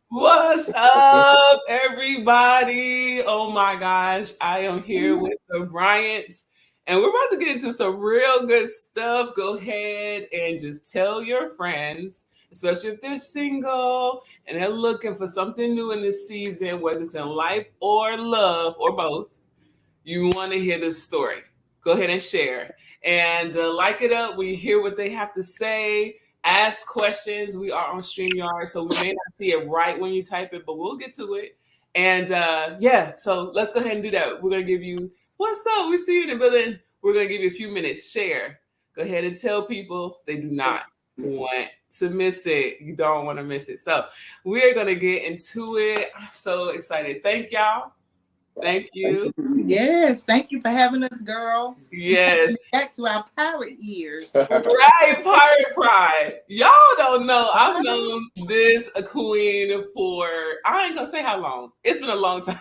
What's up, everybody? Oh my gosh, I am here with the Bryants, and we're about to get into some real good stuff. Go ahead and just tell your friends, especially if they're single and they're looking for something new in this season, whether it's in life or love or both. You want to hear this story. Go ahead and share. And like it up when you hear what they have to say. Ask questions. We are on StreamYard, so we may not see it right when you type it, but we'll get to it. And yeah, so let's go ahead and do that. We're going to give you, what's up? We see you in the building. We're going to give you a few minutes. Share. Go ahead and tell people they do not want to miss it. You don't want to miss it. So we're going to get into it. I'm so excited. Thank y'all. Thank you. Yes, thank you for having us, girl. Yes. Back to our pirate years. Right, Pirate Pride. Y'all don't know. I've known this queen for, I ain't gonna say how long. It's been a long time.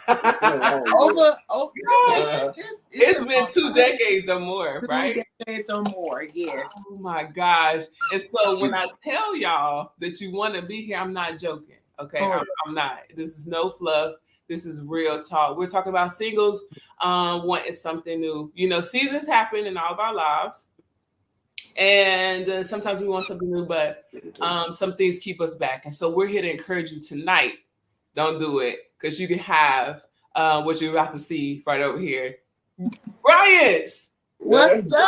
It's been 2 decades or more, right? 2 decades or more, yes. Oh my gosh. And so when I tell y'all that you want to be here, I'm not joking. Okay. I'm not. This is no fluff. This is real talk. We're talking about singles wanting something new. You know, seasons happen in all of our lives. And sometimes we want something new, but some things keep us back. And so we're here to encourage you tonight. Don't do it, because you can have what you're about to see right over here. Bryants! What's up?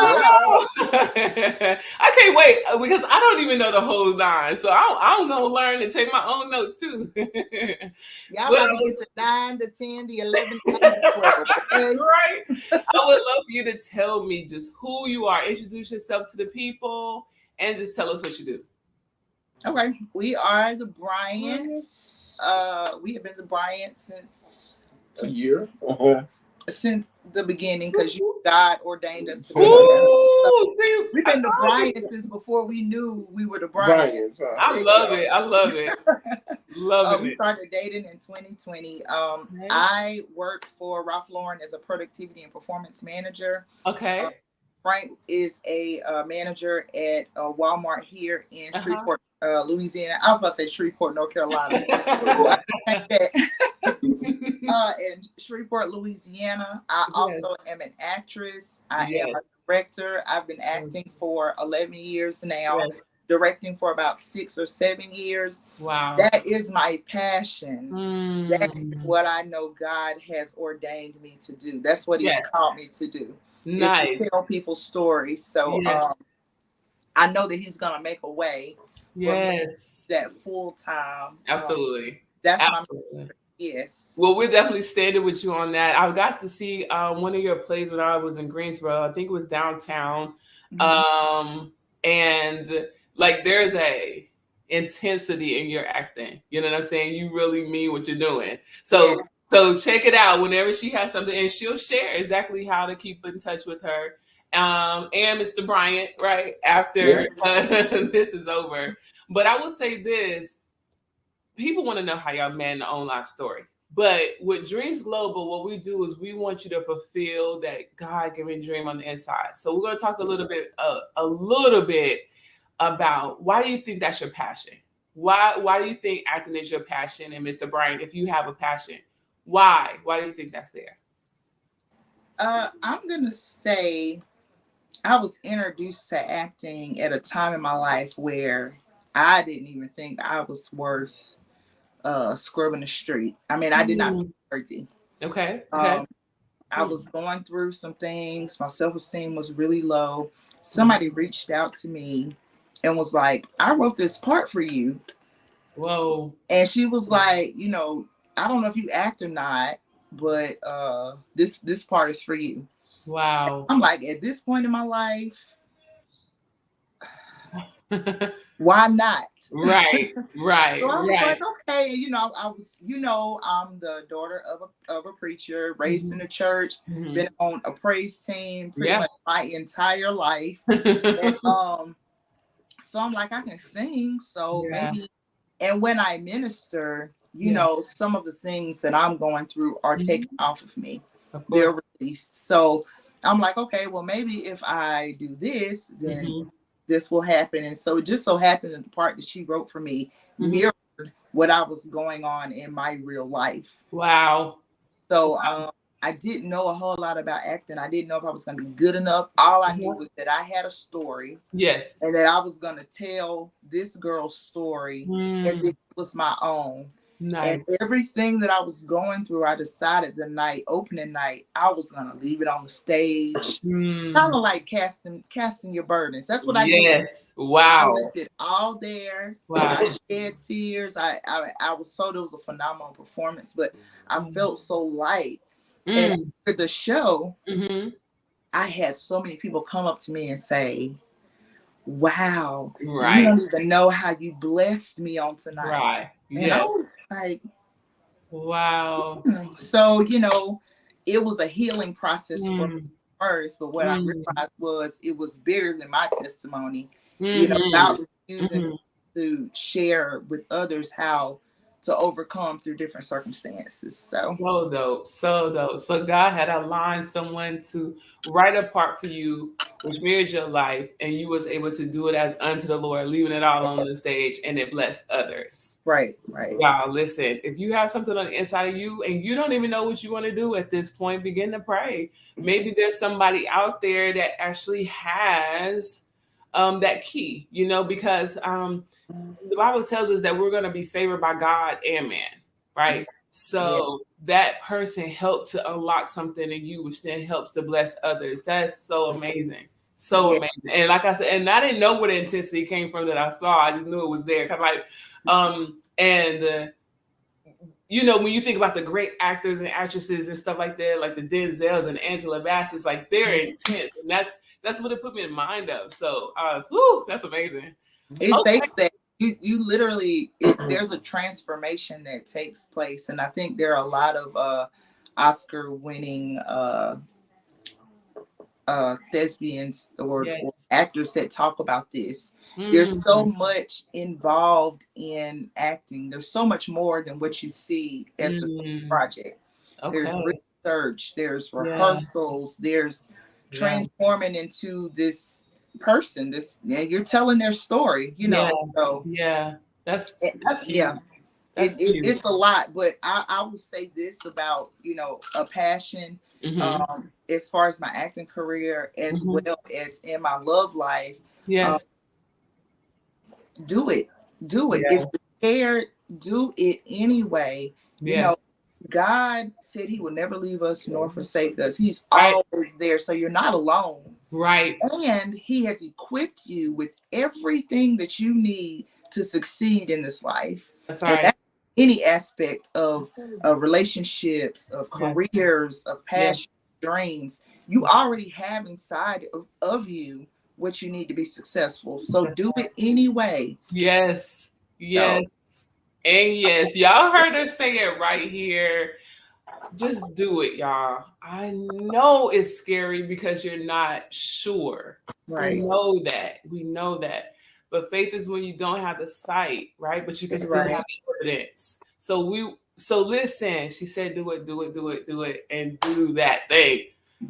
I can't wait because I don't even know the whole nine. So I'm going to learn and take my own notes too. Y'all about to get the 9, the 10, the 11, the 12. Okay? Right? I would love for you to tell me just who you are. Introduce yourself to the people and just tell us what you do. Okay. We are the Bryants. We have been the Bryants since a year. Since the beginning, because God ordained us to be here. We've been the Bryants since before we knew we were the Bryants. I love it. I love it. Love it. We started dating in 2020. I worked for Ralph Lauren as a productivity and performance manager. Okay. Frank is a manager at Walmart here in Shreveport, Louisiana. I was about to say Shreveport, North Carolina. In Shreveport, Louisiana. I also am an actress. I am a director. I've been acting for 11 years now, directing for about 6 or 7 years. Wow. That is my passion. That is what I know God has ordained me to do. That's what He's called me to do. Nice. Is to tell people stories. So I know that He's going to make a way. Yes. That full time. Absolutely. That's my yes. Well, we're definitely standing with you on that. I got to see one of your plays when I was in Greensboro. I think it was downtown. And like there's a intensity in your acting. You know what I'm saying? You really mean what you're doing. So check it out whenever she has something, and she'll share exactly how to keep in touch with her. And Mr. Bryant, right after this is over. But I will say this. People want to know how y'all met in the online story. But with Dreams Global, what we do is we want you to fulfill that God-given dream on the inside. So we're going to talk a little bit about why do you think that's your passion? Why do you think acting is your passion? And Mr. Bryant, if you have a passion, why? Why do you think that's there? I'm going to say I was introduced to acting at a time in my life where I didn't even think I was worth scrubbing the street. I mean, I did not feel worthy. Okay. I was going through some things. My self-esteem was really low. Somebody reached out to me and was like, I wrote this part for you. Whoa. And she was like, you know, I don't know if you act or not, but this part is for you. Wow. I'm like, at this point in my life, why not? Right. So I was like, okay, you know, I'm the daughter of a preacher, raised in the church, been on a praise team pretty much my entire life. And, so I'm like, I can sing, so maybe. And when I minister, you know, some of the things that I'm going through are taken off of me. They're released. So I'm like, okay, well, maybe if I do this, then this will happen. And so it just so happened that the part that she wrote for me mirrored what I was going on in my real life. Wow. So I didn't know a whole lot about acting. I didn't know if I was going to be good enough. All I knew was that I had a story. Yes. And that I was going to tell this girl's story as if it was my own. Nice. And everything that I was going through, I decided the night, opening night, I was going to leave it on the stage. Kind of like casting your burdens. That's what I did. Yes. Wow. I left it all there. Wow. I shed tears. I was so, it was a phenomenal performance, but I felt so light. And after the show, I had so many people come up to me and say, wow, you don't even know how you blessed me on tonight. Right. And I was like, wow. So, it was a healing process for me first, but what I realized was it was bigger than my testimony, about using to share with others how to overcome through different circumstances. So dope. So dope. So God had aligned someone to write a part for you, which mirrored your life, and you was able to do it as unto the Lord, leaving it all on the stage, and it blessed others. Right. Y'all, listen, if you have something on the inside of you and you don't even know what you want to do at this point, begin to pray. Maybe there's somebody out there that actually has that key, because the Bible tells us that we're going to be favored by God and man, right? So that person helped to unlock something in you, which then helps to bless others. That's so amazing. So amazing. And like I said, and I didn't know where the intensity came from that I saw. I just knew it was there. When you think about the great actors and actresses and stuff like that, like the Denzels and Angela Bassett's, like they're intense. And that's what it put me in mind of. So, that's amazing. It takes that. You literally, there's a transformation that takes place. And I think there are a lot of Oscar winning thespians or actors that talk about this. There's so much involved in acting. There's so much more than what you see as a project. There's research, there's rehearsals, there's transforming into this person. You're telling their story, So that's huge. It's a lot, but I will say this about a passion as far as my acting career as well as in my love life. Do it if you're scared, do it anyway. God said he will never leave us nor forsake us. He's always there, so you're not alone, right? And he has equipped you with everything that you need to succeed in this life. That's right. And that's any aspect of relationships, of careers, of passion, dreams. You already have inside of you what you need to be successful. So do it anyway. Yes. And yes, y'all heard her say it right here. Just do it, y'all. I know it's scary because you're not sure. Right. We know that. But faith is when you don't have the sight, right? But you can still have evidence. So listen, she said, do it, and do that thing.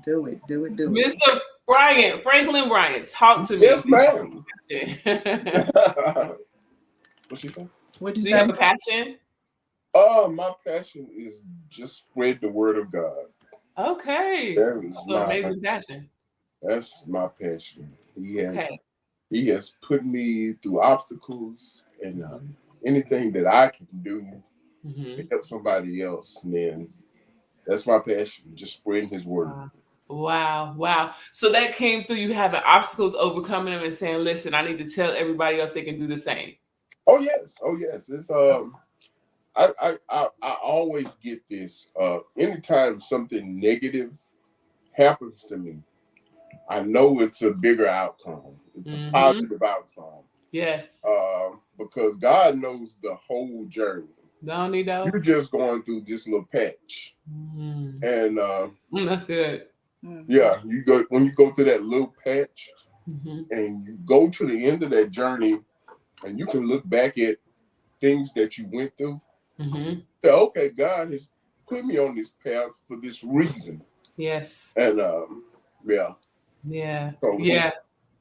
Do it. Mr. Bryant, Franklin Bryant, talk to me. Yes, ma'am. What she say? What do you have a passion? My passion is just spread the word of God. Okay. That's an amazing passion. That's my passion. He has put me through obstacles, and anything that I can do to help somebody else, then that's my passion, just spreading his word. Wow. So that came through you having obstacles, overcoming them, and saying, listen, I need to tell everybody else they can do the same. Oh yes. It's I always get this. Anytime something negative happens to me, I know it's a bigger outcome. It's a positive outcome. Yes. Because God knows the whole journey. Don't he though? You're just going through this little patch. And that's good. Yeah, when you go through that little patch and you go to the end of that journey, and you can look back at things that you went through. Say, okay, God has put me on this path for this reason. Yes. And So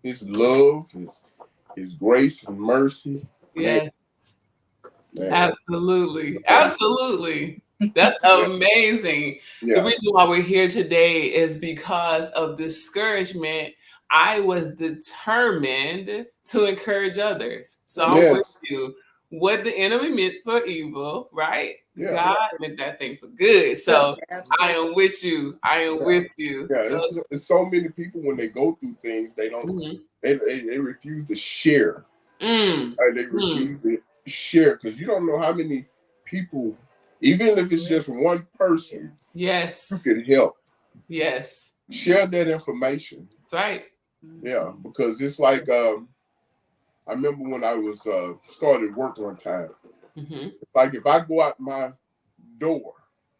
His love, His grace and mercy. Yes. Man. Absolutely. Absolutely. That's amazing. Yeah. The reason why we're here today is because of discouragement. I was determined to encourage others. So I'm with you. What the enemy meant for evil, right? Yeah. God meant that thing for good. So I am with you. I am with you. Yeah, So, it's so many people when they go through things, they don't they refuse to share. They refuse to share because you don't know how many people, even if it's just one person, you can help. Yes. Share that information. That's right. Yeah, because it's like I remember when I was started work one time. Like if I go out my door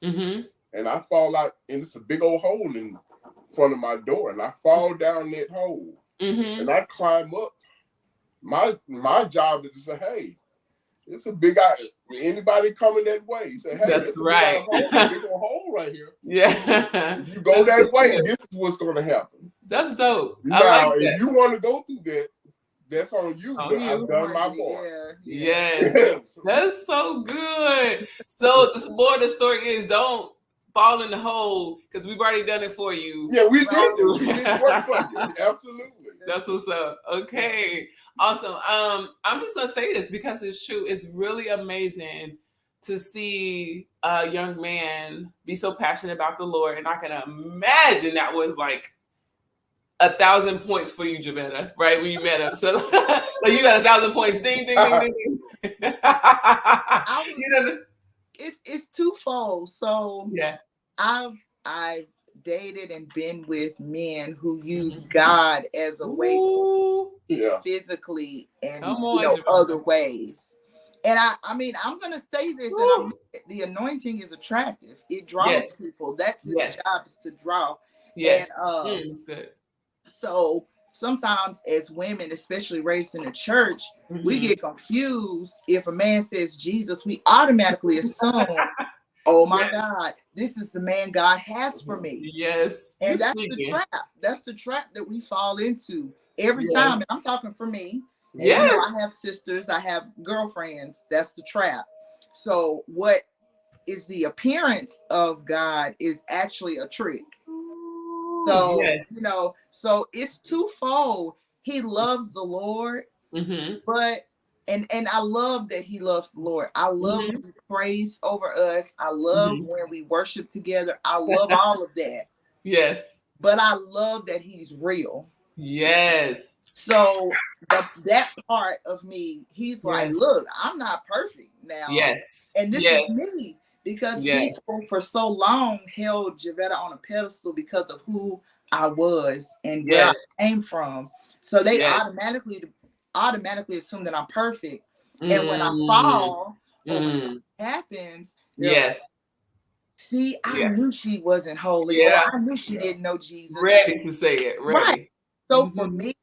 and I fall out, and it's a big old hole in front of my door, and I fall down that hole and I climb up. My job is to say, hey, it's a big eye. Anybody coming that way, say, hey, that's it's a right. big old hole right here. Yeah. If you go that way, this is what's going to happen. That's dope. Now, I like that. if you want to go through that, that's on you. But I've done my part. Yes. That's so good. So the more the story is, don't fall in the hole because we've already done it for you. Yeah, we did it. We did work for you. Absolutely. That's what's up. Okay. Awesome. I'm just gonna say this because it's true. It's really amazing to see a young man be so passionate about the Lord, and I can imagine that was like 1,000 points for you, Javetta, right when you met him. So like you got 1,000 points. Ding, ding, ding, ding, ding. It's twofold. So yeah, I've dated and been with men who use God as a way to physically and other ways. And I mean, I'm gonna say this, and the anointing is attractive. It draws people. That's its job, is to draw. Yes. And it's good. So sometimes as women, especially raised in the church, we get confused. If a man says Jesus, we automatically assume, oh my God, this is the man God has for me. Yes. And that's the trap. That's the trap that we fall into every time. And I'm talking for me. And you know, I have sisters, I have girlfriends. That's the trap. So what is the appearance of God is actually a trick. So, you know, so it's twofold. He loves the Lord, but and I love that he loves the Lord. I love when he prays over us. I love when we worship together. I love all of that. Yes. But I love that he's real. Yes. So that part of me, he's like, look, I'm not perfect now. Yes. And this is me. Because people for so long held Javetta on a pedestal because of who I was and where I came from. So they automatically assume that I'm perfect. And when I fall, or when it happens, like, see, I knew she wasn't holy, or I knew she didn't know Jesus. Ready to say it. Ready. Right. So for me,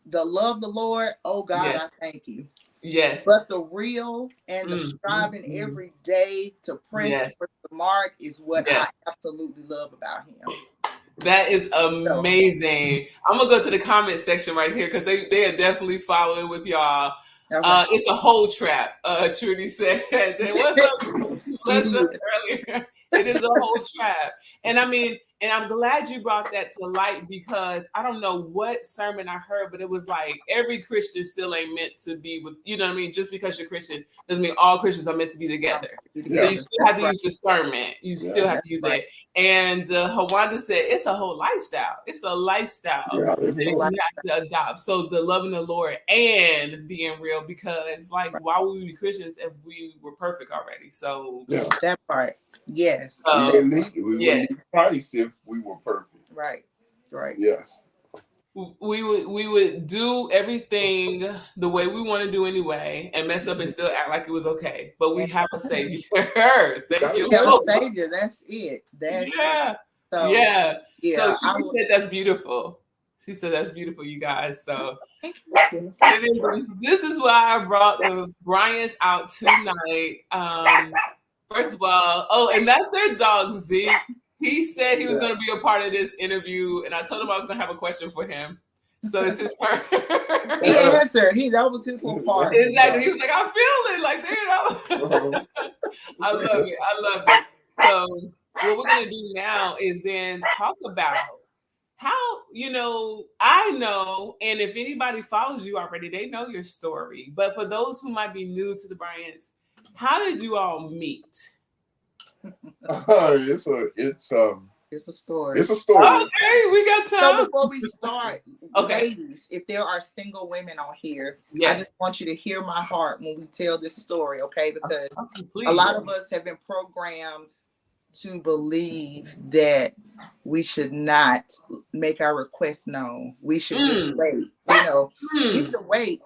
the love the Lord, oh God, I thank you. Yes. But the real and the striving every day to press for the mark is what I absolutely love about him. That is amazing. I'm gonna go to the comment section right here because they are definitely following with y'all. Okay. It's a whole trap. Trudy says, and what's up? Blessed us earlier. It is a whole trap. And I mean, and I'm glad you brought that to light because I don't know what sermon I heard, but it was like every Christian still ain't meant to be with, you know what I mean? Just because you're Christian doesn't mean all Christians are meant to be together. So you still have to use discernment. You still have to use it. And Hawanda said, it's a whole lifestyle. It's a lifestyle that you have to adopt. So the loving the Lord and being real, because like, why would we be Christians if we were perfect already? So that part. Yes. We wouldn't need Christ if we were perfect. Right. Right. Yes. We would do everything the way we want to do anyway and mess up and still act like it was okay. But we have a savior. Thank you. We have a savior. That's it. That's it. So, yeah. So she said that's beautiful. She said that's beautiful, you guys. So this is why I brought the Bryants out tonight. First of all, and that's their dog, Zeke. He said he was going to be a part of this interview, and I told him I was going to have a question for him. So it's his turn. He answered. That was his little part. Exactly. He was like, I feel it. Like, I love it. I love it. So what we're gonna do now is then talk about how, I know, and if anybody follows you already, they know your story. But for those who might be new to the Bryants, how did you all meet? It's a story. It's a story. Okay, we got time. So before we start, ladies, if there are single women on here, I just want you to hear my heart when we tell this story, okay? Because a lot of us have been programmed to believe that we should not make our requests known. We should just wait. You should wait.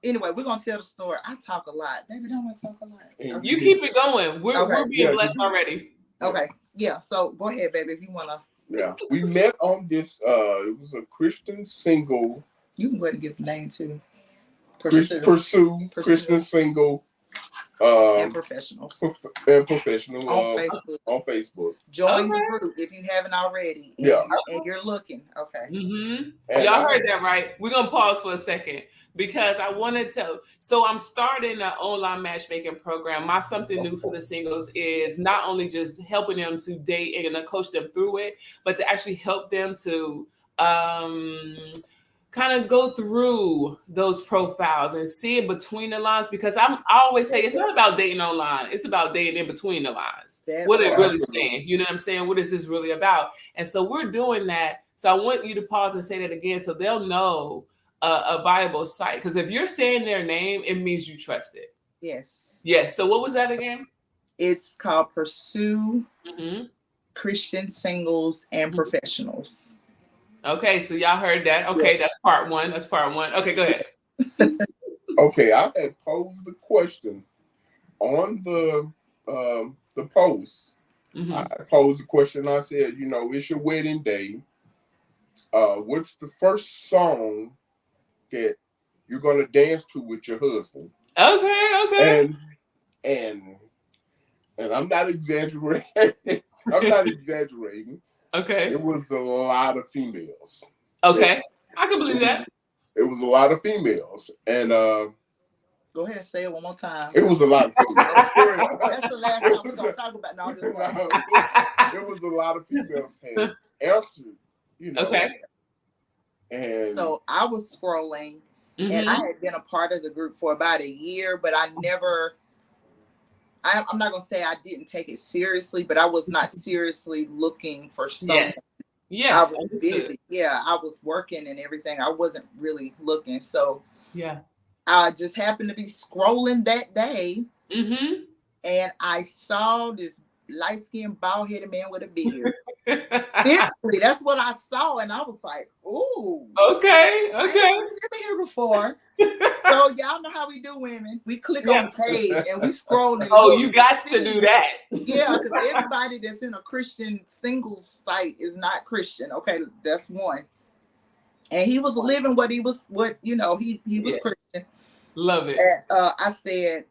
Anyway, we're gonna tell the story. I talk a lot. Baby, don't want to talk a lot. Okay. You keep it going. We're being blessed already. Okay. Yeah. So go ahead, baby, if you wanna. Yeah. We met on this. It was a Christian single. You can go ahead and give the name too. Pursue. Christian single. And professionals. And professional on Facebook. Join the group if you haven't already. And you're looking. Okay. Mm-hmm. Y'all heard that right? We're gonna pause for a second because I wanted to. So I'm starting an online matchmaking program. My something new for the singles is not only just helping them to date and coach them through it, but to actually help them to kind of go through those profiles and see it between the lines, because I always say it's not about dating online, it's about dating in between the lines. What it really saying, you know what I'm saying? What is this really about? And so we're doing that. So I want you to pause and say that again so they'll know a viable site. Because if you're saying their name, it means you trust it. Yes. Yes. So what was that again? It's called Pursue Christian Singles and Professionals. Okay, so y'all heard that. Okay, that's part one. Okay, go ahead. Okay, I had posed the question on the post. I posed the question. I said, it's your wedding day. What's the first song that you're gonna dance to with your husband? Okay. And I'm not exaggerating. Okay. It was a lot of females. Okay. I can believe that. It was a lot of females. And go ahead and say it one more time. It was a lot of females. That's the last time we're gonna talk about all this. It was a lot of females had answered, Okay. And so I was scrolling and I had been a part of the group for about a year, but I'm not going to say I didn't take it seriously, but I was not seriously looking for something. Yes. I was busy. Yeah, I was working and everything. I wasn't really looking. So I just happened to be scrolling that day. And I saw this light-skinned, bald-headed man with a beard. That's what I saw. And I was like, ooh. Okay. I ain't been here before. So y'all know how we do, women. We click on the page and we scroll. And you got to do that. Yeah, because everybody that's in a Christian single site is not Christian. Okay, that's one. And he was living what he was, he was Christian. Love it. And, I said,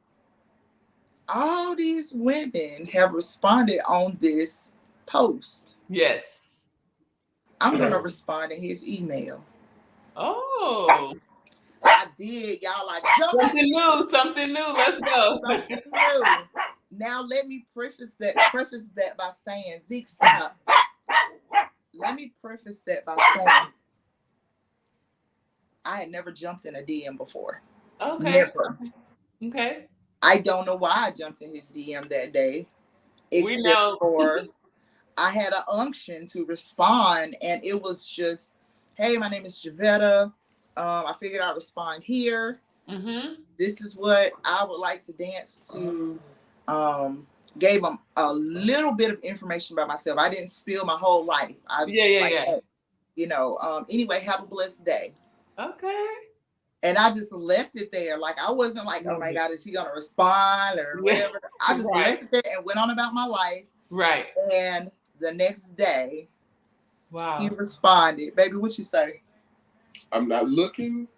all these women have responded on this post. Yes. I'm going to respond to his email. Oh. I did. Y'all like something new. Let's go. Something new. Now let me preface that by saying, Zeke, stop. Let me preface that by saying I had never jumped in a DM before. Okay. Never. Okay. I don't know why I jumped in his DM that day. Except for I had an unction to respond, and it was just, hey, my name is Javetta. I figured I'd respond here. This is what I would like to dance to. Gave him a little bit of information about myself. I didn't spill my whole life. Hey, anyway, have a blessed day. Okay. And I just left it there. Like, I wasn't like, oh my God, is he gonna respond or whatever? I just left it there and went on about my life. Right. And the next day, he responded. Baby, what you say? I'm not looking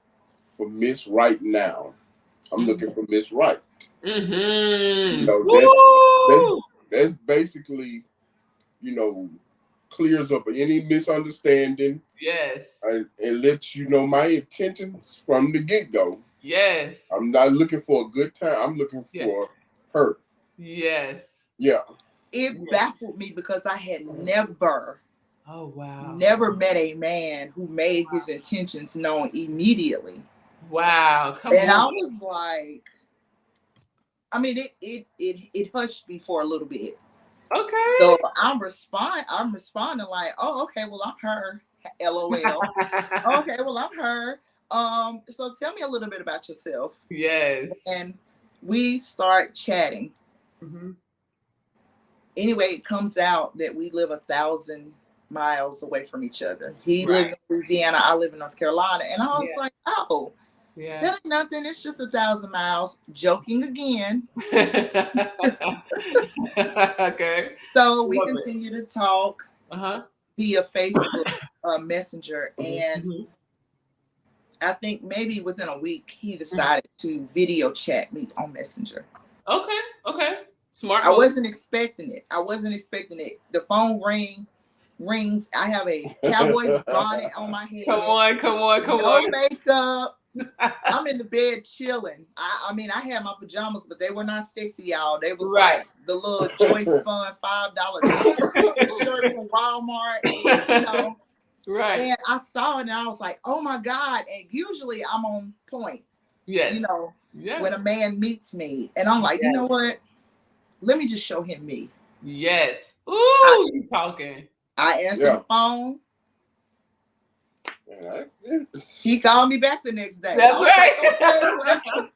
for Miss Right now. I'm looking for Miss Right. That's basically, clears up any misunderstanding. Yes. And lets you know my intentions from the get-go. Yes. I'm not looking for a good time. I'm looking for her. Yes. Yeah. It baffled me because I had never met a man who made his intentions known immediately. Wow. Come and on. I was like, I mean, it hushed me for a little bit. Okay. So I'm responding like, oh, okay, well, I'm her. LOL. Okay, well, I'm her. So tell me a little bit about yourself. Yes. And we start chatting. Mm-hmm. Anyway, it comes out that we live 1,000 miles away from each other. He lives in Louisiana. I live in North Carolina. And I was like, oh, that ain't nothing. It's just 1,000 miles. Joking again. Okay. So we continue to talk via Facebook Messenger. And I think maybe within a week, he decided to video chat me on Messenger. Okay. Smart. I wasn't expecting it. The phone rings. I have a Cowboys bonnet on my head. Come on. No makeup. I'm in the bed chilling. I mean, I had my pajamas, but they were not sexy, y'all. They was like the little Joy Spun $5 shirt from Walmart, you know. Right. And I saw it and I was like, oh my God. And usually I'm on point. Yes. You know, when a man meets me. And I'm like, you know what? Let me just show him me. Yes. Ooh, you talking. I answered the phone. He called me back the next day. That's right.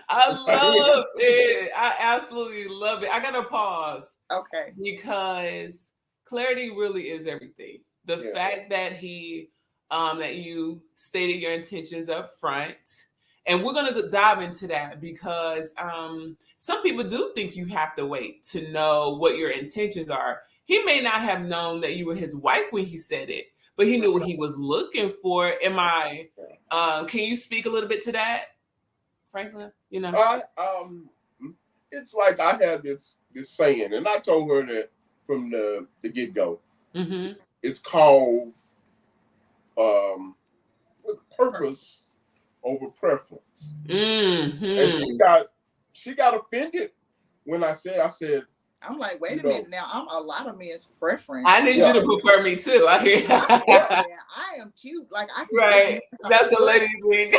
I love it. I absolutely love it. I gotta pause. Okay. Because clarity really is everything. The fact that that you stated your intentions up front. And we're gonna dive into that because some people do think you have to wait to know what your intentions are. He may not have known that you were his wife when he said it, but he knew what he was looking for. Can you speak a little bit to that, Franklin? You know, it's like I had this saying, and I told her that from the get go. Mm-hmm. It's called purpose over preference. Mm-hmm. And she got offended when I said. I'm like, wait a minute now. I'm a lot of men's preference. I need you to prefer me too. I hear. I am cute. Like I can. That's a lady thing.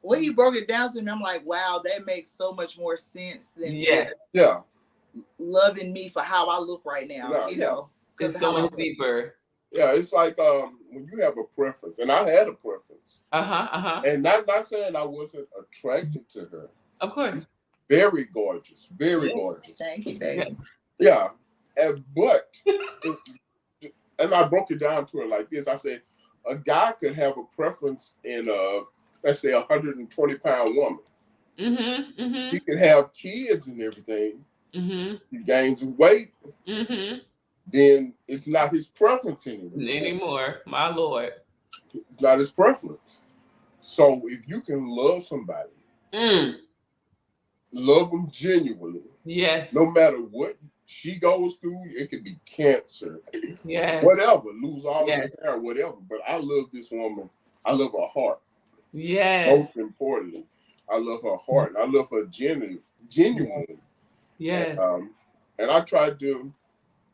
When he broke it down to me, I'm like, wow, that makes so much more sense than just loving me for how I look right now. You know, it's so much deeper. Yeah, it's like when you have a preference, and I had a preference. And not saying I wasn't attracted to her. Of course. Very gorgeous. Very gorgeous. Thank you, baby. Yeah. But and I broke it down to her like this. I said, a guy could have a preference in let's say 120-pound woman. Mm-hmm, mm-hmm. He could have kids and everything. Mm-hmm. He gains weight. Mm-hmm. Then it's not his preference anymore. My Lord. It's not his preference. So if you can love somebody, love them genuinely. Yes. No matter what she goes through, it could be cancer. Yes. Whatever. Lose all her hair, whatever. But I love this woman. I love her heart. Yes. Most importantly, I love her heart. And I love her genuinely. Yes. And I tried to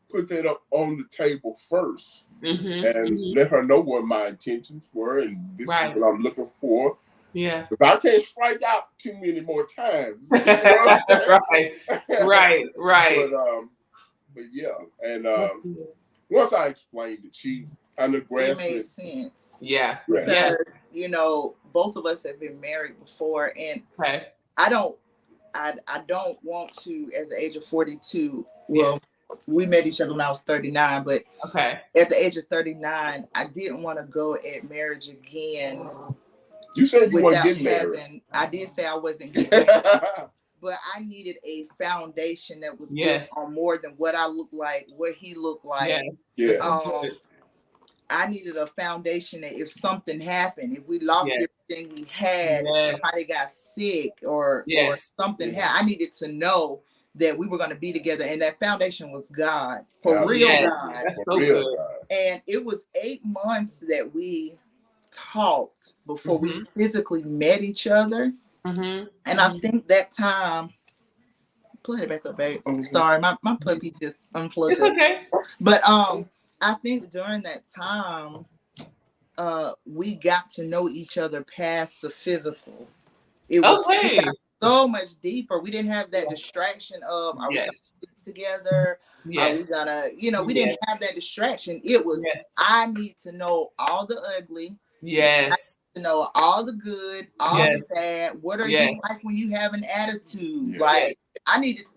put that up on the table first and let her know what my intentions were and this is what I'm looking for. Yeah. Because I can't strike out too many more times. You know right. But yeah. And once I explained it, she kind of grasped it. It made sense. Yeah. Because, you know, both of us have been married before and I don't want to, at the age of 42, we met each other when I was 39, but at the age of 39, I didn't want to go at marriage again. You said you weren't getting married. I did say I wasn't getting married, but I needed a foundation that was built on more than what I looked like, what he looked like. Yes. I needed a foundation that if something happened, if we lost everything we had, if somebody got sick or something happened, I needed to know that we were going to be together, and that foundation was God, for real. God. That's so good. And it was 8 months that we talked before we physically met each other. And I think that time, play it back up, babe. Sorry, my puppy just unplugged. It's okay. But I think during that time, we got to know each other past the physical. It was it got so much deeper. We didn't have that distraction of, are we gonna sit together? Are we gonna, we didn't have that distraction. It was, I need to know all the ugly. Yes. I need to know all the good, all the bad. What are you like when you have an attitude? Like,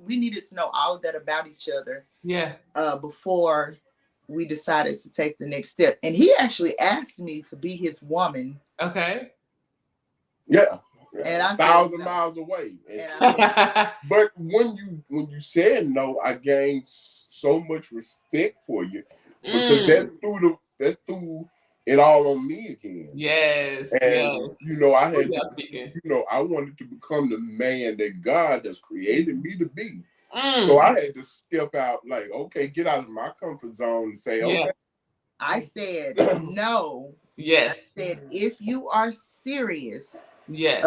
we needed to know all of that about each other. Before we decided to take the next step. And he actually asked me to be his woman. Okay. And 1,000 miles away. But when you said no, I gained so much respect for you, because that threw it all on me again. Yes. And I had I wanted to become the man that God has created me to be. So I had to step out, like, okay, get out of my comfort zone and say, okay. I said no. Yes. I said, if you are serious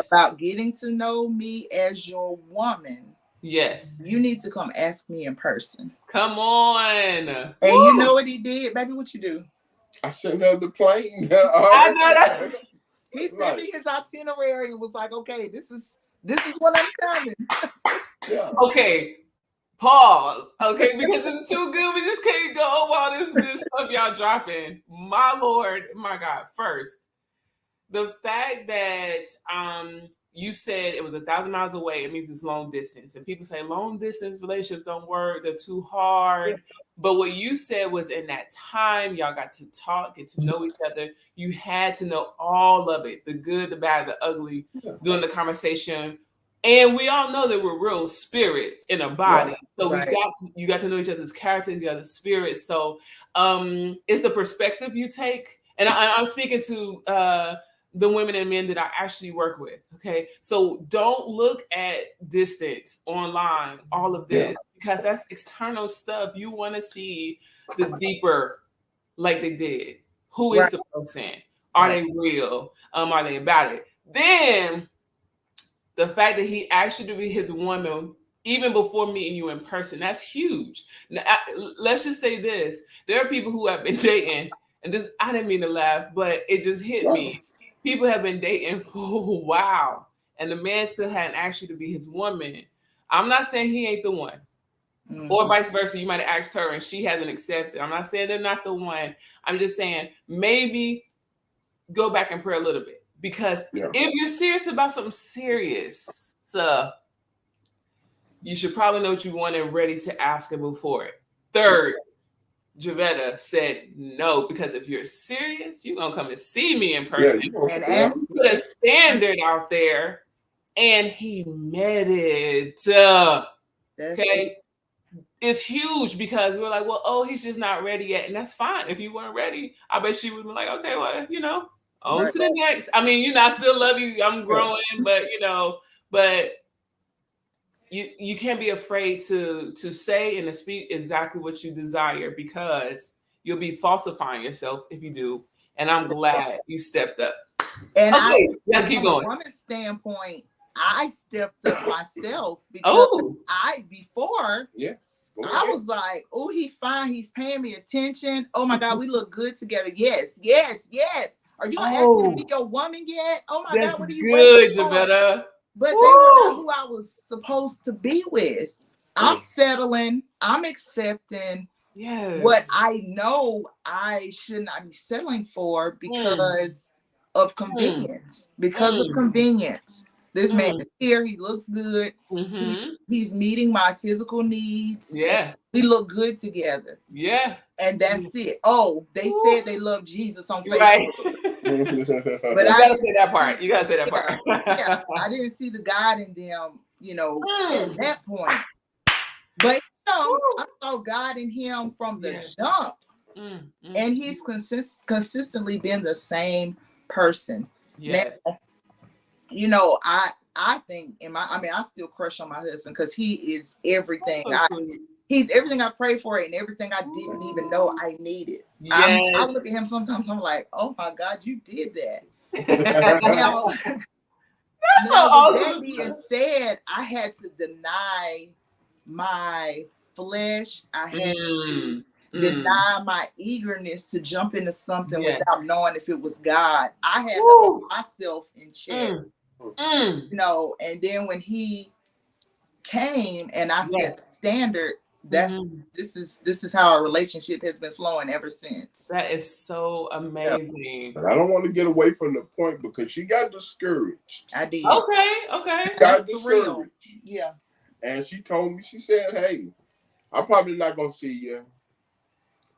about getting to know me as your woman, you need to come ask me in person. Come on. And you know what he did? Baby, what you do? I sent her the plane. I know that. He sent me his itinerary and was like, okay, this is when I'm coming. Okay. Pause. Okay, because it's too good. We just can't go while this good stuff y'all dropping. My Lord, my God. First, the fact that you said it was 1,000 miles away, it means it's long distance. And people say long distance relationships don't work, they're too hard. But what you said was, in that time, y'all got to talk, get to know each other. You had to know all of it, the good, the bad, the ugly, during the conversation. And we all know that we're real spirits in a body. So you got to know each other's characters, each other's spirits. So it's the perspective you take. And I'm speaking to the women and men that I actually work with. Okay. So don't look at distance online, all of this, because that's external stuff. You want to see the deeper, like they did. Who is the person? Are they real? Are they about it? Then the fact that he asked you to be his woman even before meeting you in person, that's huge. Now, let's just say this. There are people who have been dating, and this, I didn't mean to laugh, but it just hit me. People have been dating for a while, and the man still hadn't asked you to be his woman. I'm not saying he ain't the one. Or vice versa. You might have asked her and she hasn't accepted. I'm not saying they're not the one. I'm just saying maybe go back and pray a little bit. Because if you're serious about something serious, you should probably know what you want and ready to ask him before it. Third, Javetta said no, because if you're serious, you're going to come and see me in person. And ask. Put a standard out there, and he met it. Okay? It's huge, because we're like, well, he's just not ready yet. And that's fine. If you weren't ready, I bet she would be like, okay, well, on to the next. I mean, I still love you. I'm growing, but but you can't be afraid to say and to speak exactly what you desire, because you'll be falsifying yourself if you do. And I'm glad you stepped up. And keep going. From a standpoint, I stepped up myself, because before I was like, he fine, he's paying me attention. Oh my God, we look good together. Yes. Are you asking me to be your woman yet? Oh my God, what are you waiting for? Javetta. But they were not who I was supposed to be with. I'm settling. I'm accepting what I know I should not be settling for, because of convenience. Because of convenience. This man is here. He looks good. He's meeting my physical needs. Yeah. We look good together. Yeah. And that's it. They said they love Jesus on Facebook. Right. But you gotta say that part. You gotta say that part. I didn't see the God in them, at that point. But I saw God in him from the jump. And he's consistently been the same person. Yes. Now, I think I still crush on my husband because he is everything. So He's everything I pray for and everything I didn't even know I needed. yes. I look at him sometimes, I'm like, oh my God, you did that. Now, That's so awesome. That being said, I had to deny my flesh. I had to deny my eagerness to jump into something without knowing if it was God. I had to hold myself in check. You know, and then when he came and I set the standard, this is how our relationship has been flowing ever since. That is so amazing. But I don't want to get away from the point because she got discouraged. I did. Okay. She got discouraged. Yeah. And she told me, she said, hey, I'm probably not going to see you.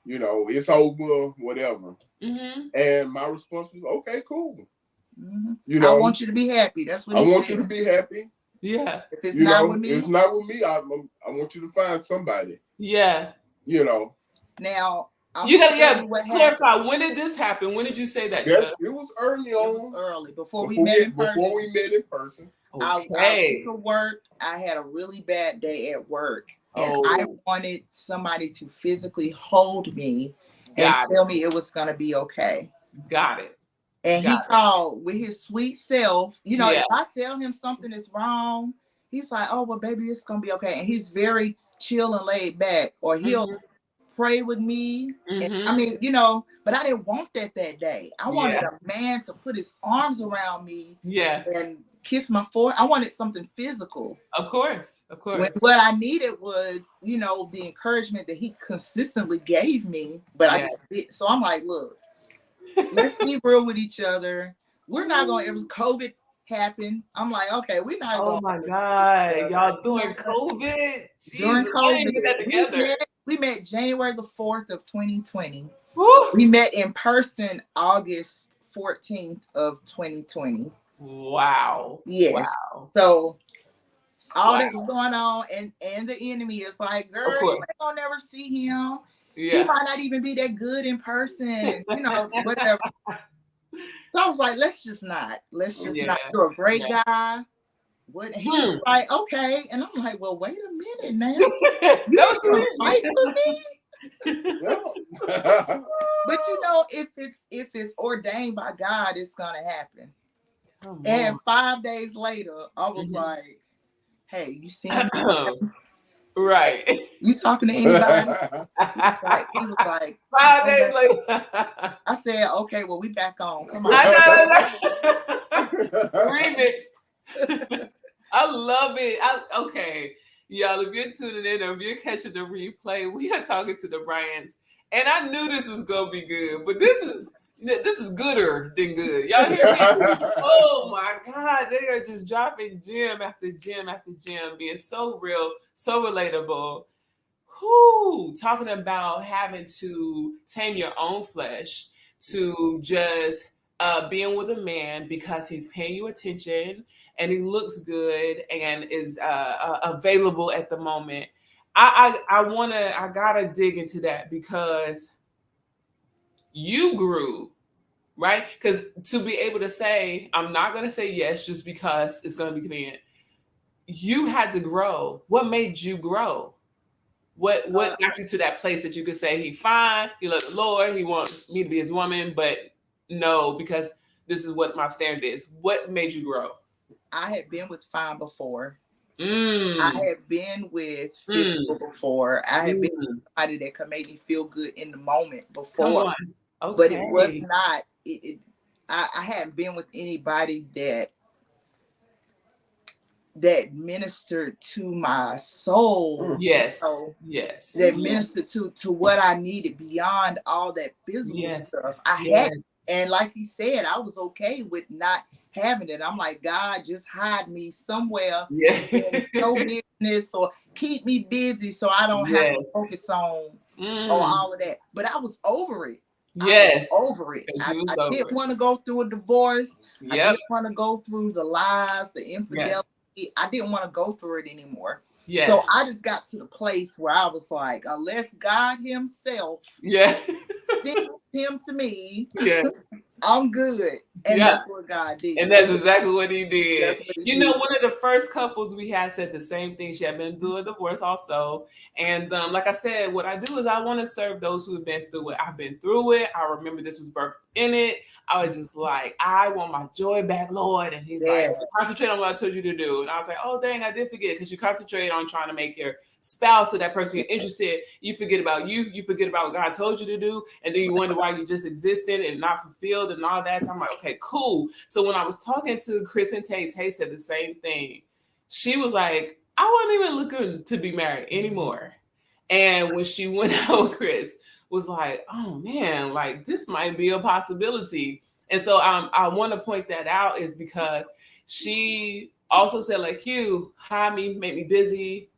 You know, it's over, whatever. And my response was, okay, cool. You know, I want you to be happy. That's what I want you to be happy. Yeah. If it's not with me, it's not with me. I want you to find somebody. Yeah. You know. Now you gotta clarify. When did this happen? When did you say that? Yes, it was early on. It was early before we met in person. Before we met in person. Okay. I went to work. I had a really bad day at work, and I wanted somebody to physically hold me and tell me it was gonna be okay. Got it. And he called with his sweet self. You know, if I tell him something is wrong, he's like, oh, well, baby, it's going to be okay. And he's very chill and laid back. Or he'll pray with me. And, I mean, you know, but I didn't want that day. I wanted a man to put his arms around me and kiss my forehead. I wanted something physical. Of course. When what I needed was, you know, the encouragement that he consistently gave me. But I just did. So I'm like, look. Let's be real with each other. We're not going to, it was COVID happened. I'm like, okay, we're not going. Oh my God. Y'all during COVID? During COVID. We met January the 4th of 2020. Woo. We met in person August 14th of 2020. Wow. Yes. Wow. So all that was going on, and the enemy is like, girl, you ain't gonna never see him. He might not even be that good in person, you know, whatever. So I was like, let's just not. You're a great guy. What he was like, okay. And I'm like, well, wait a minute now. You gonna fight for me? But you know, if it's ordained by God, it's gonna happen. And 5 days later, I was like, hey, you see him? Right. You talking to anybody? He was like 5 days later. I said, okay, well, we back on. Come on. Remix. I love it. Okay. Y'all, if you're tuning in or if you're catching the replay, we are talking to the Bryants. And I knew this was gonna be good, but this is gooder than good. Y'all hear me? Oh my God, they are just dropping gem after gem after gem, being so real, so relatable. Talking about having to tame your own flesh, to just being with a man because he's paying you attention and he looks good and is available at the moment. I gotta dig into that because you grew, right? Because to be able to say, I'm not going to say yes just because it's going to be convenient. You had to grow. What made you grow? What got you to that place that you could say, he fine, he loves the Lord, he wants me to be his woman, but no, because this is what my standard is. What made you grow? I had been with fine before. I had been with physical before. I had been with somebody that could make me feel good in the moment before. Okay. But it was not. I hadn't been with anybody that ministered to my soul. Yes. Yes. That ministered to what I needed beyond all that physical stuff. I had, and like you said, I was okay with not having it. I'm like, God, just hide me somewhere in no business or keep me busy so I don't have to focus on all of that. But I was over it. Yes. I was over it. I didn't want to go through a divorce. I didn't want to go through the lies, the infidelity. I didn't want to go through it anymore. So I just got to the place where I was like, unless God himself sent him to me, I'm good. And that's what God did. And that's exactly what he did. What he you did. know, one of the first couples we had said the same thing. She had been through a divorce also. And like I said, what I do is I want to serve those who have been through it. I've been through it. I remember this was birthed in it. I was just like, I want my joy back, Lord. And he's like, concentrate on what I told you to do. And I was like, oh, dang, I did forget. Because you concentrate on trying to make your spouse or that person you're interested, you forget about you forget about what God told you to do, and then you wonder why you just existed and not fulfilled and all that. So I'm like, okay, cool. So when I was talking to Chris and Tay said the same thing. She was like, I wasn't even looking to be married anymore. And when she went out with Chris, was like, oh man, like this might be a possibility. And so I want to point that out is because she also said, like you, hide me, make me busy,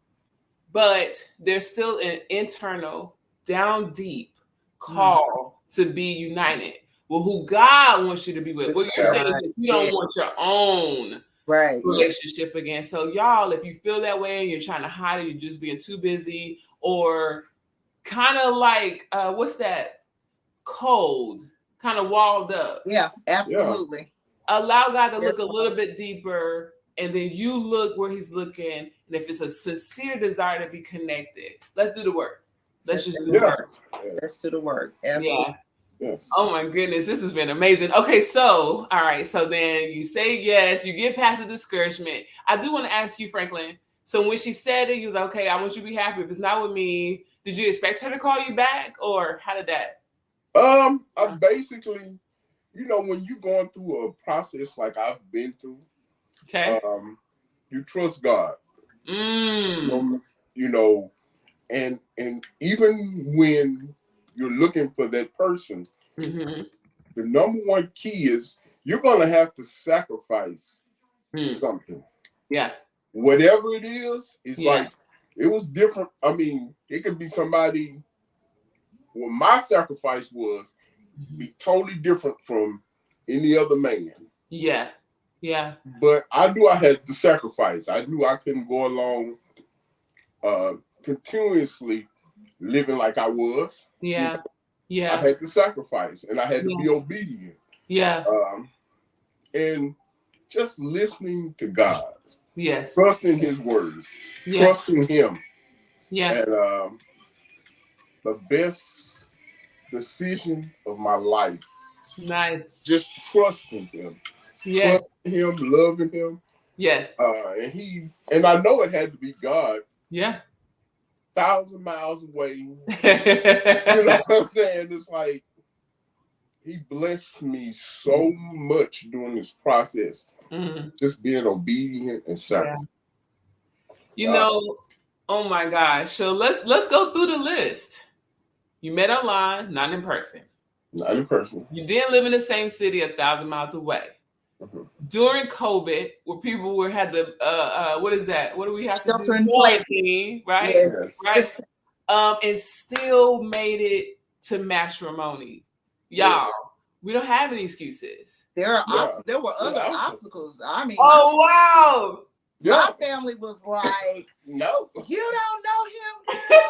but there's still an internal, down deep call to be united with who God wants you to be with. What you're saying is that you don't want your own relationship again. So y'all, if you feel that way and you're trying to hide it, you're just being too busy or kind of like, what's that? Cold, kind of walled up. Yeah, absolutely. Allow God to look a little bit deeper, and then you look where he's looking. And if it's a sincere desire to be connected, let's do the work. Let's just do the work. Let's do the work. Absolutely. Yeah. Yes. Oh my goodness, this has been amazing. Okay, so all right, so then you say yes, you get past the discouragement. I do want to ask you, Franklin. So when she said it, you was like, okay, I want you to be happy. If it's not with me, did you expect her to call you back, or how did that? I basically, you know, when you're going through a process like I've been through, you trust God. You know, and even when you're looking for that person, the number one key is you're going to have to sacrifice something. Yeah. Whatever it is, it's like, it was different. I mean, it could be somebody, well, my sacrifice was be totally different from any other man. Yeah. Yeah. But I knew I had to sacrifice. I knew I couldn't go along continuously living like I was. Yeah. You know, yeah. I had to sacrifice and I had to be obedient. Yeah. And just listening to God. Yes. Trusting his words. Trusting him. Yeah. And the best decision of my life. Nice. Just trusting him. Yes. Trusting him, loving him. Yes. And I know it had to be God. Yeah. 1,000 miles away. You know what I'm saying? It's like he blessed me so much during this process. Just being obedient and sacrifice. You know, oh my gosh. So let's go through the list. You met online, not in person. Not in person. You didn't live in the same city 1,000 miles away. During COVID, where people had the what is that? What do we have to do? Quarantine, right? Yes. Right. And still made it to matrimony. Y'all, we don't have any excuses. There were other obstacles. I mean, wow. My family was like, no, you don't know him, girl.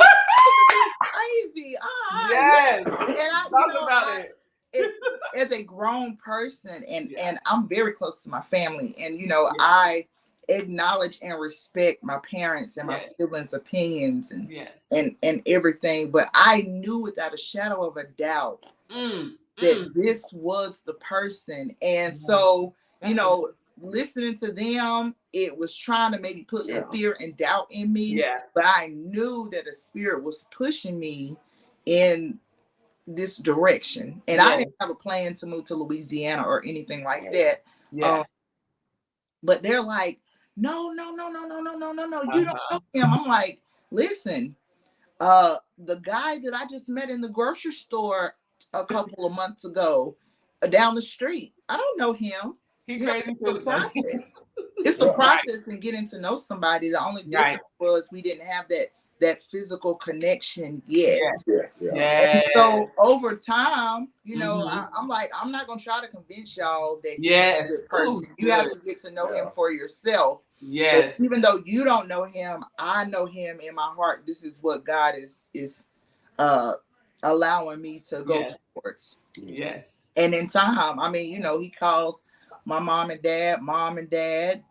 Crazy. Yes. And I talk about it. As a grown person, and I'm very close to my family, and I acknowledge and respect my parents and my siblings' opinions and everything, but I knew without a shadow of a doubt that this was the person. And so listening to them, it was trying to maybe put some fear and doubt in me, but I knew that the spirit was pushing me in this direction, and I didn't have a plan to move to Louisiana or anything like that. But they're like, no, you don't know him. I'm like, listen, the guy that I just met in the grocery store a couple of months ago down the street, I don't know him. He crazy. It's a process. It's a process in getting to know somebody. The only difference was we didn't have that physical connection yet. And so over time, I'm like, I'm not gonna try to convince y'all that he's a good person. You have to get to know him for yourself. Yes. But even though you don't know him, I know him in my heart. This is what God is allowing me to go towards. Yes. And in time, I mean, he calls my mom and dad.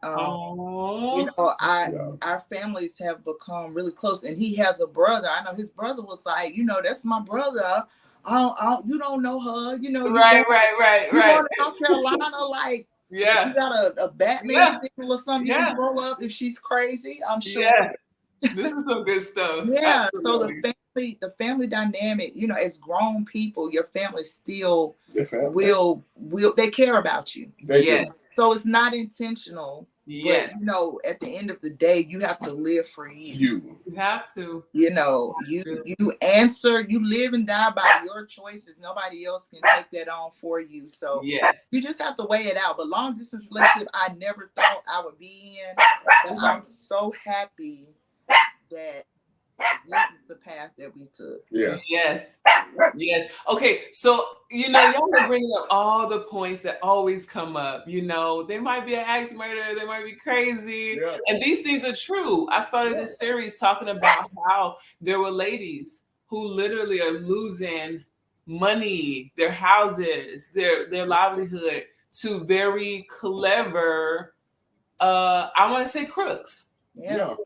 Our families have become really close, and he has a brother. I know his brother was like, that's my brother. You don't know her. You Right. going to North Carolina, like, Yeah. you got a Batman signal or something you can throw up if she's crazy. I'm sure. Yeah. This is some good stuff. Yeah. Absolutely. So the family dynamic, as grown people, your family still will they care about you. Yes. So it's not intentional. Yes. But at the end of the day, you have to live for you. You have to. You answer, you live and die by your choices. Nobody else can take that on for you. So yes, you just have to weigh it out. But long distance relationship, I never thought I would be in. But I'm so happy that this is the path that we took. Yeah. Yes. Yes. Okay. So, y'all are bringing up all the points that always come up. They might be an axe murderer, they might be crazy. Yeah. And these things are true. I started this series talking about how there were ladies who literally are losing money, their houses, their livelihood to very clever, I want to say crooks. Yeah.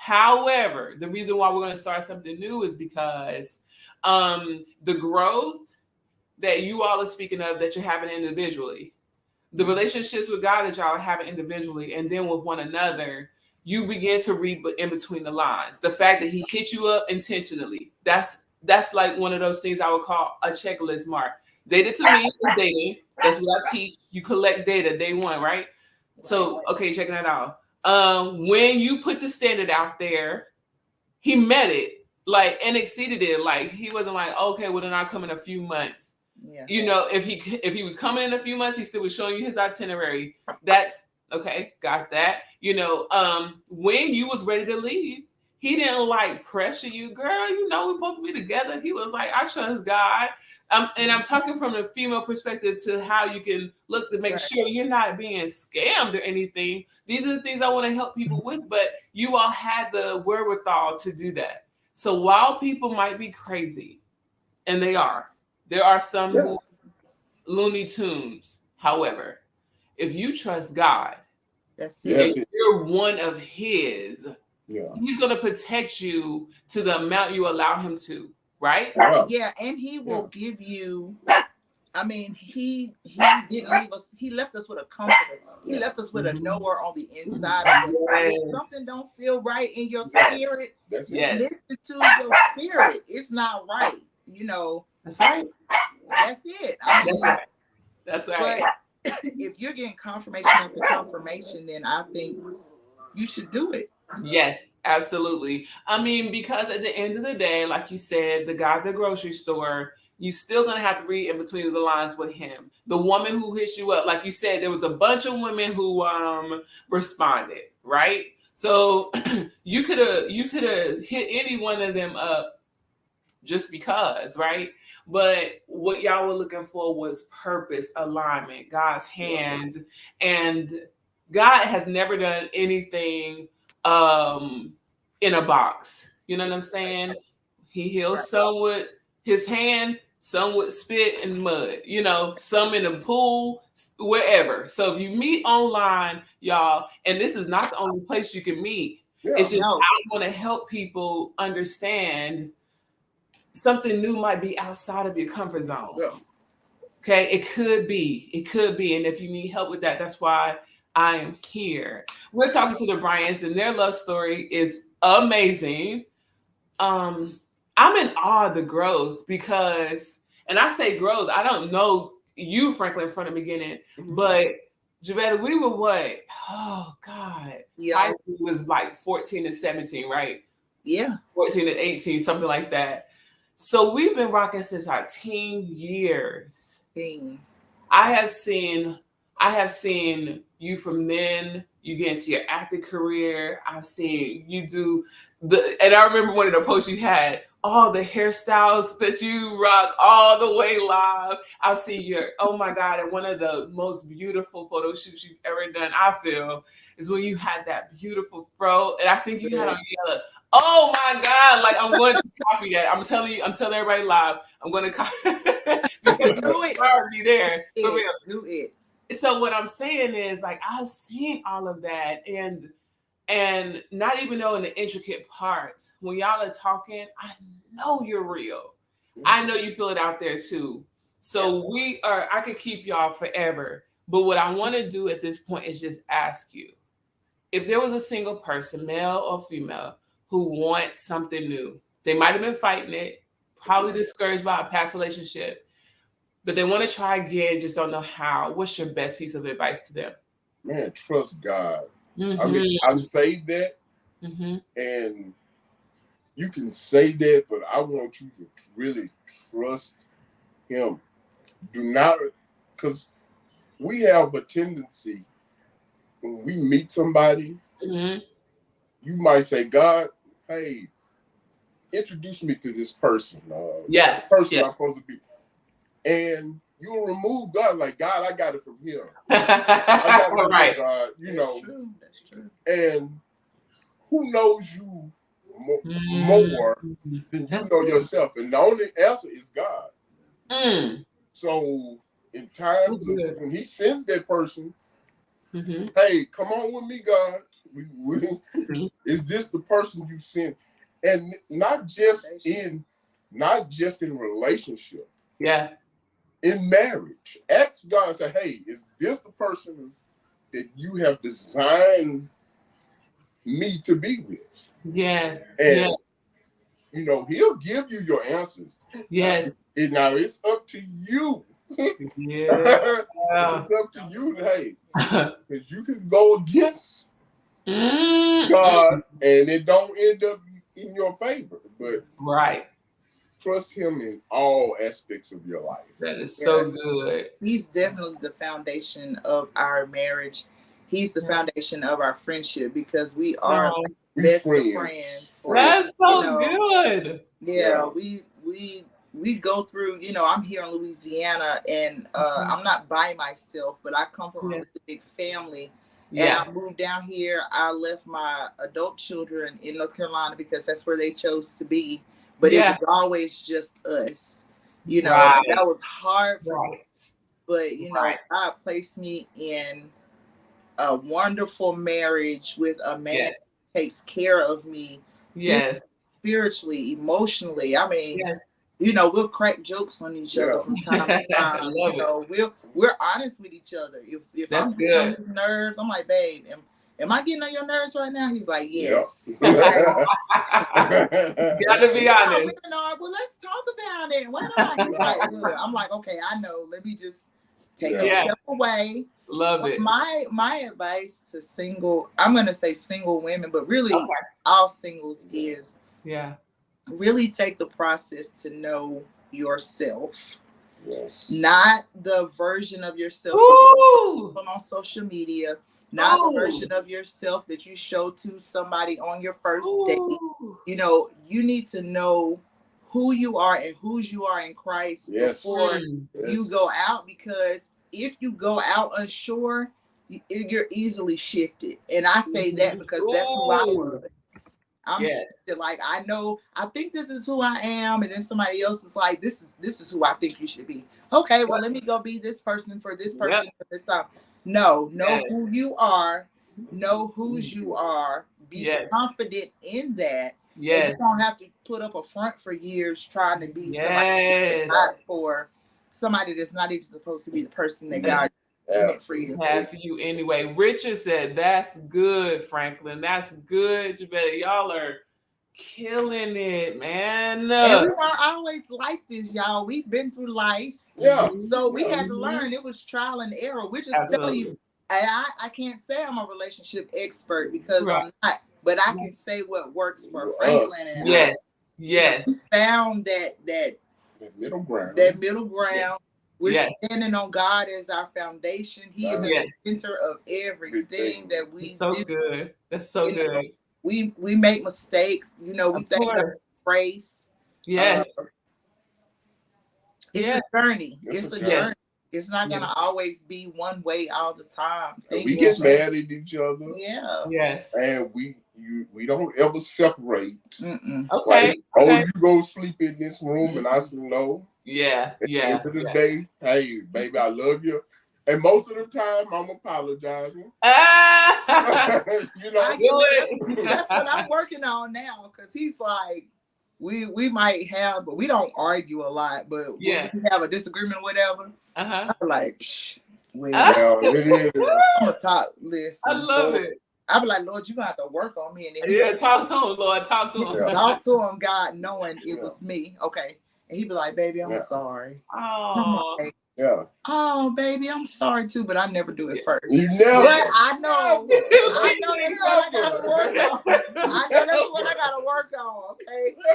However, the reason why we're going to start something new is because the growth that you all are speaking of that you're having individually, the relationships with God that y'all are having individually, and then with one another, you begin to read in between the lines. The fact that he hit you up intentionally, that's like one of those things I would call a checklist mark. Data to me is dating. That's what I teach. You collect data day one, right? So, okay, checking that out. When you put the standard out there, he met it, and exceeded it. Like, he wasn't like, okay, well, then I'll come in a few months. Yeah. If he was coming in a few months, he still was showing you his itinerary. That's okay, got that. When you was ready to leave, he didn't pressure you, girl. We're supposed to be together. He was like, I trust God. And I'm talking from the female perspective to how you can look to make sure you're not being scammed or anything. These are the things I want to help people with, but you all had the wherewithal to do that. So while people might be crazy, and there are some who Looney Tunes. However, if you trust God, that's it. If you're one of His, He's going to protect you to the amount you allow Him to. Right? Yeah, and He will give you. I mean, he didn't leave us. He left us with a comforter. He left us with a knower on the inside of us. If something don't feel right in your spirit, listen to your spirit. It's not right. That's right. That's it. That's right. But if you're getting confirmation after confirmation, then I think you should do it. Yes, absolutely. I mean, because at the end of the day, like you said, the guy at the grocery store, you're still going to have to read in between the lines with him. The woman who hits you up, like you said, there was a bunch of women who responded, right? So you could have hit any one of them up just because, right? But what y'all were looking for was purpose, alignment, God's hand. And God has never done anything in a box. You know what I'm saying? He heals some with his hand, some with spit and mud, some in the pool, wherever. So if you meet online, y'all, and this is not the only place you can meet. It's just I want to help people understand something new might be outside of your comfort zone. Okay, it could be. And if you need help with that, that's why I am here. We're talking to the Bryants, and their love story is amazing. I'm in awe of the growth because, and I say growth, I don't know you, Franklin, from the beginning, but Javetta, we were what? Oh God. High school was like 14 and 17, right? Yeah. 14 and 18, something like that. So we've been rocking since our teen years. I have seen you from then, you get into your acting career. I've seen you do and I remember one of the posts you had, all the hairstyles that you rock all the way live. I've seen oh my God, and one of the most beautiful photo shoots you've ever done, I feel, is when you had that beautiful fro. And I think you had on Oh my God! Like I'm going to copy that. I'm telling everybody live. I'm going to copy because Do it. you're already there. For real. Do it. So what I'm saying is, like, I've seen all of that, and not even knowing the intricate parts. When y'all are talking, I know you're real. I know you feel it out there too. So I could keep y'all forever. But what I want to do at this point is just ask you, if there was a single person, male or female, who wants something new, they might have been fighting it, probably discouraged by a past relationship, but they want to try again, just don't know how. What's your best piece of advice to them? Man, trust God. I mean, I say that, and you can say that, but I want you to really trust Him. Do not, because we have a tendency when we meet somebody, you might say, God, hey, introduce me to this person. The person I'm supposed to be. And you'll remove God, like, God, I got it from Him. I got it from Him, God. You know. That's true. And who knows you more than you know yourself? And the only answer is God. So in times when He sends that person, hey, come on with me, God. Is this the person you sent? And not just in relationship. Yeah. In marriage. Ask God, say, hey, is this the person that you have designed me to be with? Yeah. And you know, He'll give you your answers. Yes. Now it's up to you. It's up to you, hey, because you can go against God and it don't end up in your favor. But trust Him in all aspects of your life. That is so good. He's definitely the foundation of our marriage. He's the foundation of our friendship, because we are best friends. That's so good. Yeah, we go through, I'm here in Louisiana, and I'm not by myself, but I come from a really big family. And I moved down here. I left my adult children in North Carolina because that's where they chose to be. But it was always just us. That was hard for me. But, God placed me in a wonderful marriage with a man who takes care of me. Spiritually, emotionally. I mean, we'll crack jokes on each other from time to time. We're honest with each other. If I'm getting on his nerves, I'm like, babe, am I getting on your nerves right now? He's like, yes. Gotta be honest. Well, let's talk about it. Why not? He's like, look. I'm like, okay, I know. Let me just take a step away. Love it. My advice to I'm going to say single women, but really all singles is really take the process to know yourself. Yes. Not the version of yourself on social media. Not the version of yourself that you show to somebody on your first date. You need to know who you are and whose you are in Christ before you go out, because if you go out unsure, you're easily shifted. And I say that because that's who I was. I'm shifted. Like, I think this is who I am, and then somebody else is like, this is who I think you should be. Okay, well, let me go be this person for this person for this time. No, know who you are, know whose you are, be confident in that. And you don't have to put up a front for years trying to be somebody for somebody that's not even supposed to be the person that God meant for you. Have for you anyway. Richard said, that's good, Franklin. That's good. You better, y'all are killing it, man. And we weren't always like this, y'all. We've been through life. Yeah. So we had to learn. It was trial and error. We're just telling you. And I can't say I'm a relationship expert because I'm not, but I can say what works for Franklin. And yes. We found that middle ground. We're standing on God as our foundation. He is at the center of everything that we do. So good. That's so good. We make mistakes. We thank God for grace. Yes. It's a journey. It's a journey. It's not gonna always be one way all the time. We get mad at each other. Yeah. Yes. And we don't ever separate. Mm-mm. Okay. Like, oh, you go sleep in this room, and I said no. Yeah. At the end of the day, hey, baby, I love you. And most of the time, I'm apologizing. You know, that's what I'm working on now. Because he's like, we might have, but we don't argue a lot. But when we have a disagreement or whatever, I'm like, psh, well, it is. I'm gonna talk. Listen, I love it. I'll be like, Lord, you're gonna have to work on me. And then talk to him, Lord. Talk to him. Talk to him, God, knowing it was me. Okay. And he'd be like, baby, I'm sorry. Oh. Like, oh, baby, I'm sorry too, but I never do it first. You never. But I know that's what I gotta work on. I know that's what I gotta work on.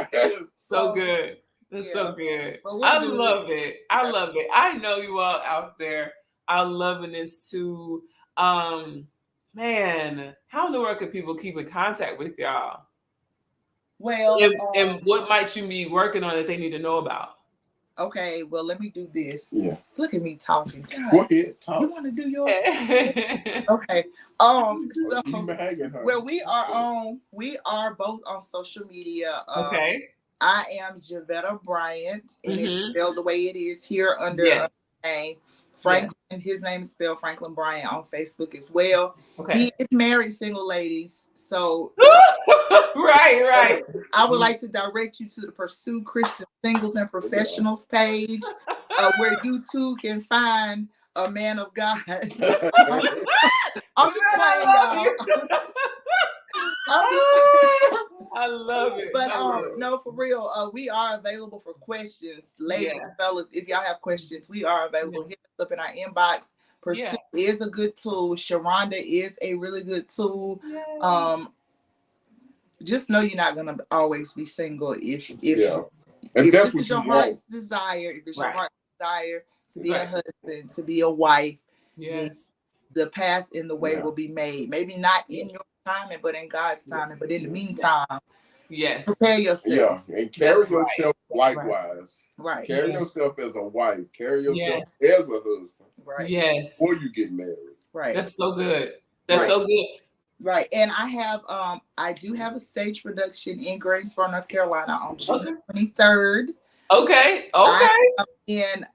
Okay. So good. That's so good. I love it. I love it. I know you all out there are loving this too. Man, how in the world can people keep in contact with y'all? Well, and what might you be working on that they need to know about? Okay, well, let me do this. Yeah. Look at me talking. God, go ahead, talk. You want to do yours? Okay. So well, we are both on social media. Okay. I am Javetta Bryant, and it's spelled the way it is here under name. Franklin, his name is spelled Franklin Bryant on Facebook as well. Okay. He is married, single ladies. So right. I would like to direct you to the Pursue Christian Singles and Professionals page, where you too can find a man of God. I'm just playing, y'all. I love it. But no, for real, we are available for questions, ladies, fellas. If y'all have questions, we are available. Hit us up in our inbox. Pursue is a good tool. Sharonda is a really good tool. Just know you're not gonna always be single if this is your heart's desire. If it's your heart's desire to be a husband, to be a wife, the path and the way will be made. Maybe not in your timing, but in God's timing. But in the meantime, prepare yourself. Yeah, and carry yourself likewise. Right. Carry yourself as a wife. Carry yourself as a husband. Right. Yes. Before you get married. Right. That's so good. That's so good. Right. And I do have a stage production in Greensboro, North Carolina on June 23rd. Okay. And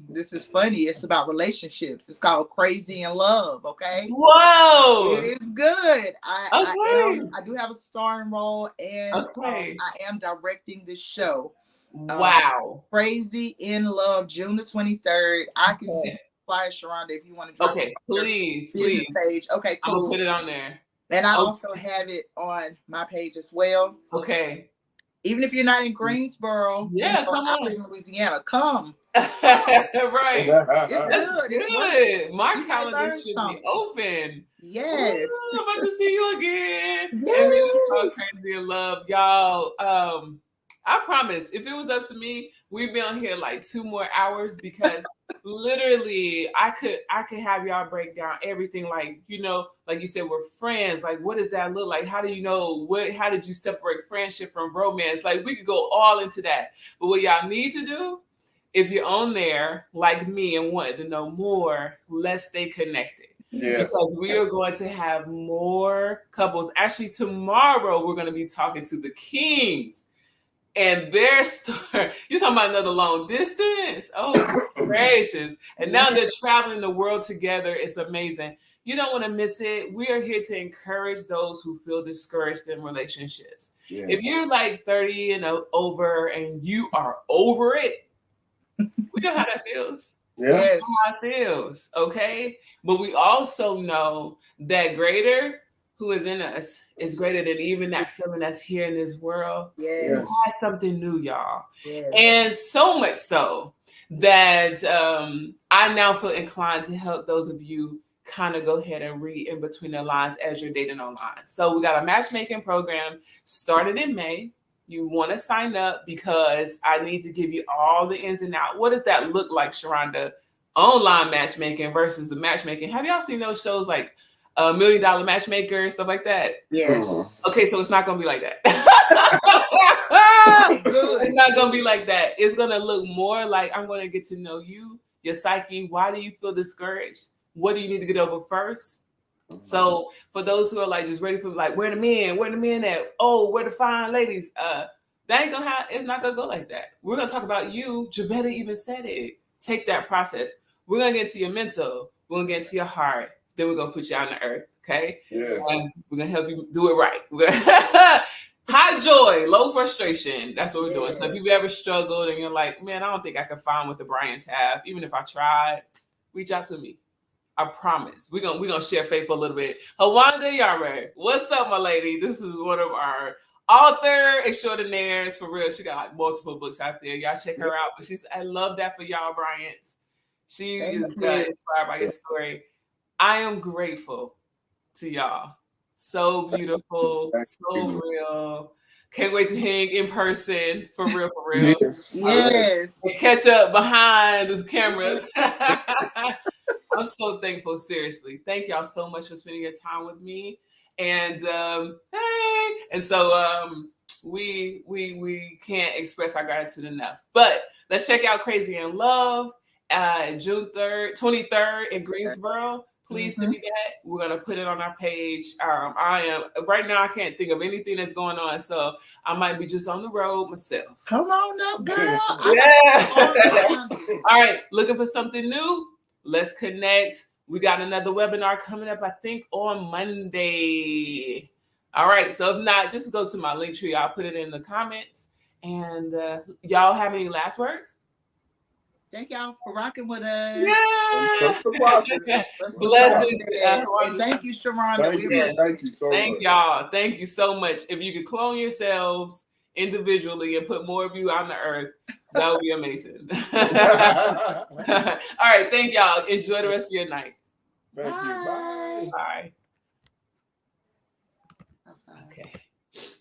this is funny. It's about relationships. It's called Crazy in Love. Okay. Whoa. It is good. I do have a starring role, and I am directing this show. Wow. Crazy in Love, June the 23rd. I can see flyer, Sharonda, if you want to drop it. Please. Page. Okay, cool. I'm gonna put it on there. And I also have it on my page as well. Okay. Even if you're not in Greensboro, come on. in Louisiana, come. Right. It's good. My calendar should be open. Yes. Ooh, I'm about to see you again. And we talk Crazy in Love, y'all. I promise, if it was up to me, we'd be on here like 2 more hours, because literally I could have y'all break down everything, like, like you said, we're friends. Like, what does that look like? How do you know how did you separate friendship from romance? Like, we could go all into that. But what y'all need to do, if you're on there like me and want to know more, let's stay connected. Yes. Because we are going to have more couples. Actually, tomorrow we're going to be talking to the Kings. And their story, you're talking about another long distance. Oh, gracious. And now they're traveling the world together. It's amazing. You don't want to miss it. We are here to encourage those who feel discouraged in relationships. Yeah. If you're like 30 and over and you are over it, we know how that feels. Yeah. We know how it feels, okay? But we also know that greater who is in us is greater than even that feeling that's here in this world. Yes. That's something new, y'all. Yes. And so much so that I now feel inclined to help those of you kind of go ahead and read in between the lines as you're dating online. So we got a matchmaking program started in May. You want to sign up because I need to give you all the ins and outs. What does that look like, Sharonda? Online matchmaking versus the matchmaking. Have y'all seen those shows like $1 Million Matchmaker and stuff like that? Yes. Okay, so it's not gonna be like that. It's not gonna be like that. It's gonna look more like I'm gonna get to know you. your psyche. Why do you feel discouraged? What do you need to get over first? So for those who are like just ready for like where the men at? Oh, where the fine ladies? That ain't gonna it's not gonna go like that. We're gonna talk about you. Javetta even said it. Take that process. We're gonna get into your mental. We're gonna get into your heart. Then we're gonna put you on the earth. Okay. Yes. And we're gonna help you do it right. We're gonna high joy, low frustration. That's what we're doing. So if you've ever struggled and you're like, man, I don't think I can find what the Bryants have, even if I tried, reach out to me. I promise. We're gonna share faith for a little bit. Hawanda Yare, what's up, my lady? This is one of our author extraordinaires for real. She got like multiple books out there. Y'all check her out. But I love that for y'all, Bryants. She is inspired by your story. I am grateful to y'all. So beautiful, so real. Can't wait to hang in person for real, for real. Yes. Catch up behind the cameras. I'm so thankful, seriously. Thank y'all so much for spending your time with me. And hey, and so we can't express our gratitude enough. But let's check out Crazy in Love, June 23rd in Greensboro. Please send me that. We're gonna put it on our page. I am right now. I can't think of anything that's going on, so I might be just on the road myself. Come on up, girl. Yeah. All right, looking for something new? Let's connect. We got another webinar coming up, I think, on Monday. All right, so if not, just go to my link tree. I'll put it in the comments. And y'all have any last words? Thank y'all for rocking with us. Yeah. Blessings. And thank you, Sharonda. Thank you so much. Thank y'all. Thank you so much. If you could clone yourselves individually and put more of you on the earth, that would be amazing. All right. Thank y'all. Enjoy the rest of your night. Thank you. Bye. Bye.